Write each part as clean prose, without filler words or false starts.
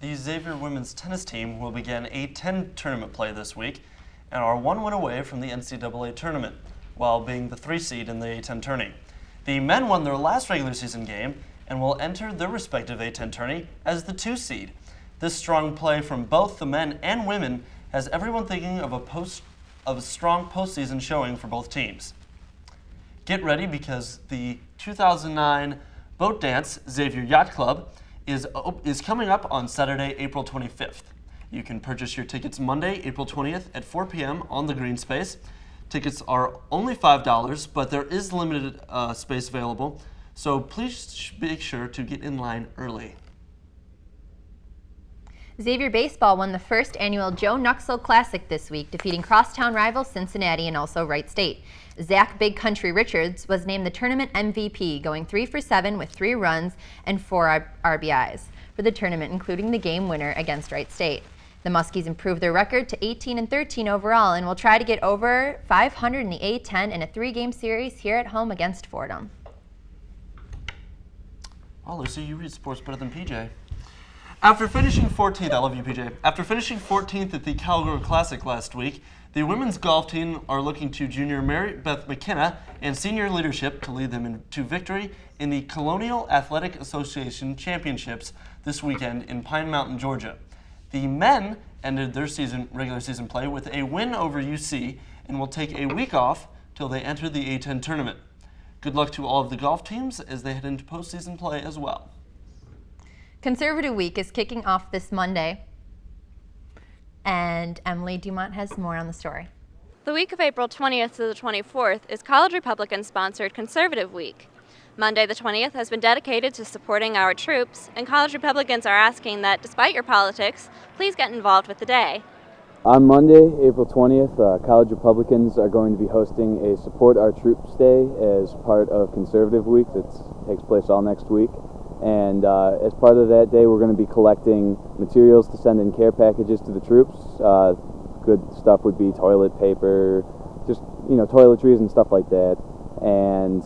The Xavier women's tennis team will begin A10 tournament play this week and are 1 win away from the NCAA tournament, while being the 3 seed in the A10 tourney. The men won their last regular season game and will enter their respective A10 tourney as the 2 seed. This strong play from both the men and women has everyone thinking of a strong postseason showing for both teams. Get ready because the 2009 boat dance Xavier Yacht Club is coming up on Saturday, April 25th. You can purchase your tickets Monday, April 20th at 4 p.m. on the green space. Tickets are only $5, but there is limited space available, so please make sure to get in line early. Xavier Baseball won the first annual Joe Nuxle Classic this week, defeating crosstown rivals Cincinnati and also Wright State. Zach Big Country Richards was named the tournament MVP, going 3 for 7 with 3 runs and 4 RBIs for the tournament, including the game winner against Wright State. The Muskies improved their record to 18-13 overall and will try to get over 500 in the A10 in a 3-game series here at home against Fordham. Oh, Lucy, you read sports better than PJ. After finishing 14th, I love you, PJ. After finishing 14th at the Calgary Classic last week, the women's golf team are looking to junior Mary Beth McKenna and senior leadership to lead them into victory in the Colonial Athletic Association Championships this weekend in Pine Mountain, Georgia. The men ended their regular season play with a win over UC and will take a week off till they enter the A10 tournament. Good luck to all of the golf teams as they head into postseason play as well. Conservative Week is kicking off this Monday, and Emily Dumont has more on the story. The week of April 20th to the 24th is College Republican-sponsored Conservative Week. Monday the 20th has been dedicated to supporting our troops, and College Republicans are asking that, despite your politics, please get involved with the day. On Monday, April 20th, College Republicans are going to be hosting a Support Our Troops Day as part of Conservative Week that takes place all next week. And as part of that day, we're going to be collecting materials to send in care packages to the troops. Good stuff would be toilet paper, just, toiletries and stuff like that. And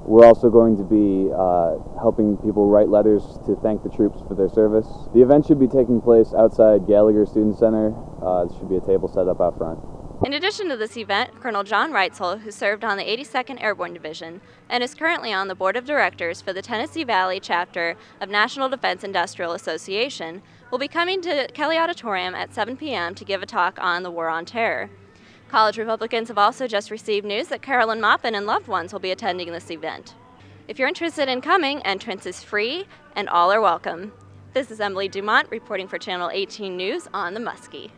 we're also going to be helping people write letters to thank the troops for their service. The event should be taking place outside Gallagher Student Center. There should be a table set up out front. In addition to this event, Colonel John Reitzel, who served on the 82nd Airborne Division and is currently on the Board of Directors for the Tennessee Valley chapter of National Defense Industrial Association, will be coming to Kelly Auditorium at 7 p.m. to give a talk on the War on Terror. College Republicans have also just received news that Carolyn Maupin and loved ones will be attending this event. If you're interested in coming, entrance is free and all are welcome. This is Emily Dumont reporting for Channel 18 News on the Muskie.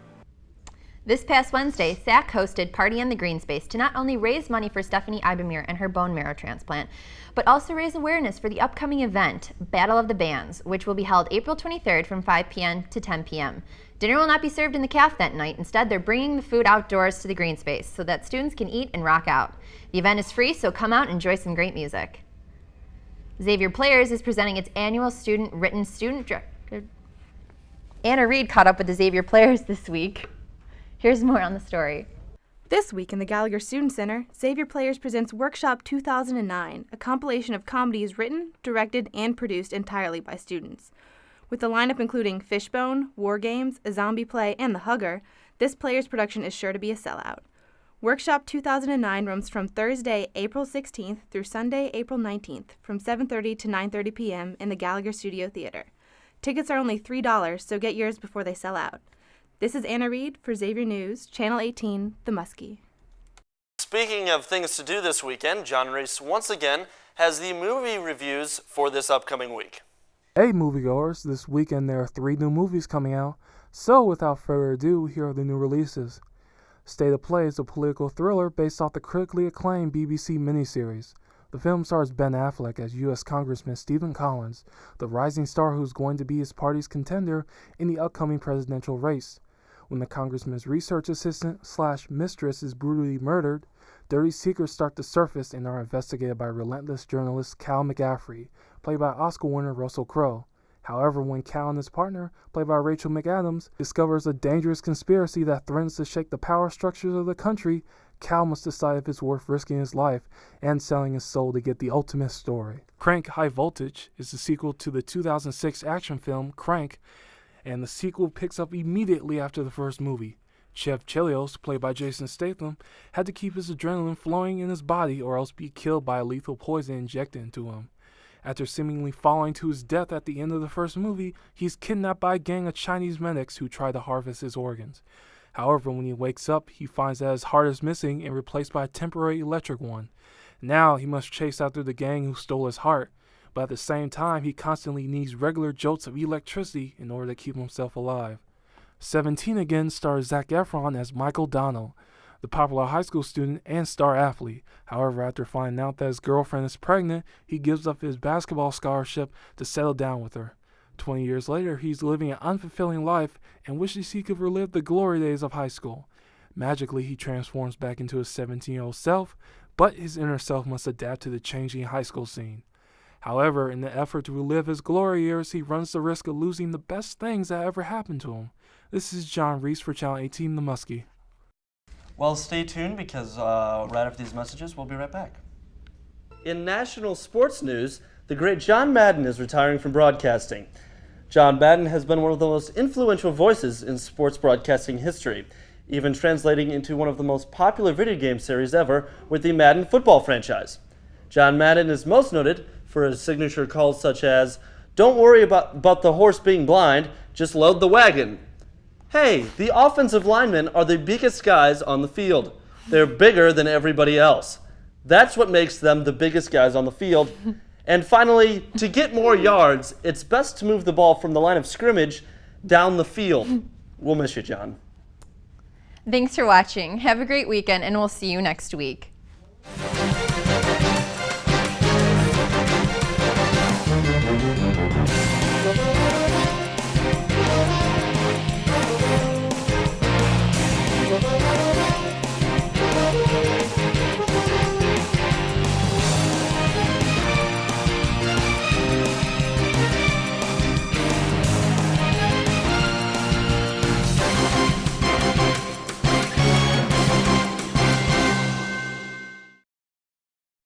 This past Wednesday, SAC hosted Party on the Green Space to not only raise money for Stephanie Ibamir and her bone marrow transplant, but also raise awareness for the upcoming event, Battle of the Bands, which will be held April 23rd from 5 p.m. to 10 p.m. Dinner will not be served in the caf that night. Instead, they're bringing the food outdoors to the green space so that students can eat and rock out. The event is free, so come out and enjoy some great music. Xavier Players is presenting its annual student-written student director. Anna Reed caught up with the Xavier Players this week. Here's more on the story. This week in the Gallagher Student Center, Xavier Players presents Workshop 2009, a compilation of comedies written, directed, and produced entirely by students. With the lineup including Fishbone, War Games, A Zombie Play, and The Hugger, this Players production is sure to be a sellout. Workshop 2009 runs from Thursday, April 16th through Sunday, April 19th, from 7:30 to 9:30 p.m. in the Gallagher Studio Theater. Tickets are only $3, so get yours before they sell out. This is Anna Reed for Xavier News, Channel 18, The Muskie. Speaking of things to do this weekend, John Reese once again has the movie reviews for this upcoming week. Hey moviegoers, this weekend there are 3 new movies coming out, so without further ado, here are the new releases. State of Play is a political thriller based off the critically acclaimed BBC miniseries. The film stars Ben Affleck as U.S. Congressman Stephen Collins, the rising star who's going to be his party's contender in the upcoming presidential race. When the congressman's research assistant/mistress is brutally murdered, dirty secrets start to surface and are investigated by relentless journalist Cal McCaffrey, played by Oscar winner Russell Crowe. However, when Cal and his partner, played by Rachel McAdams, discovers a dangerous conspiracy that threatens to shake the power structures of the country, Cal must decide if it's worth risking his life and selling his soul to get the ultimate story. Crank High Voltage is the sequel to the 2006 action film Crank, and the sequel picks up immediately after the first movie. Chef Chelios, played by Jason Statham, had to keep his adrenaline flowing in his body or else be killed by a lethal poison injected into him. After seemingly falling to his death at the end of the first movie, he's kidnapped by a gang of Chinese medics who try to harvest his organs. However, when he wakes up, he finds that his heart is missing and replaced by a temporary electric one. Now he must chase after the gang who stole his heart, but at the same time he constantly needs regular jolts of electricity in order to keep himself alive. 17 again stars Zac Efron as Michael Donnell, the popular high school student and star athlete. However, after finding out that his girlfriend is pregnant, he gives up his basketball scholarship to settle down with her. 20 years later, he's living an unfulfilling life and wishes he could relive the glory days of high school. Magically, he transforms back into his 17-year-old self, but his inner self must adapt to the changing high school scene. However, in the effort to relive his glory years, he runs the risk of losing the best things that ever happened to him. This is John Reese for Channel 18, The Muskie. Well, stay tuned because right after these messages, we'll be right back. In national sports news, the great John Madden is retiring from broadcasting. John Madden has been one of the most influential voices in sports broadcasting history, even translating into one of the most popular video game series ever with the Madden football franchise. John Madden is most noted for his signature calls such as, "Don't worry about the horse being blind, just load the wagon." "Hey, the offensive linemen are the biggest guys on the field. They're bigger than everybody else. That's what makes them the biggest guys on the field." And finally, "To get more yards, it's best to move the ball from the line of scrimmage down the field." We'll miss you, John. Thanks for watching. Have a great weekend, and we'll see you next week.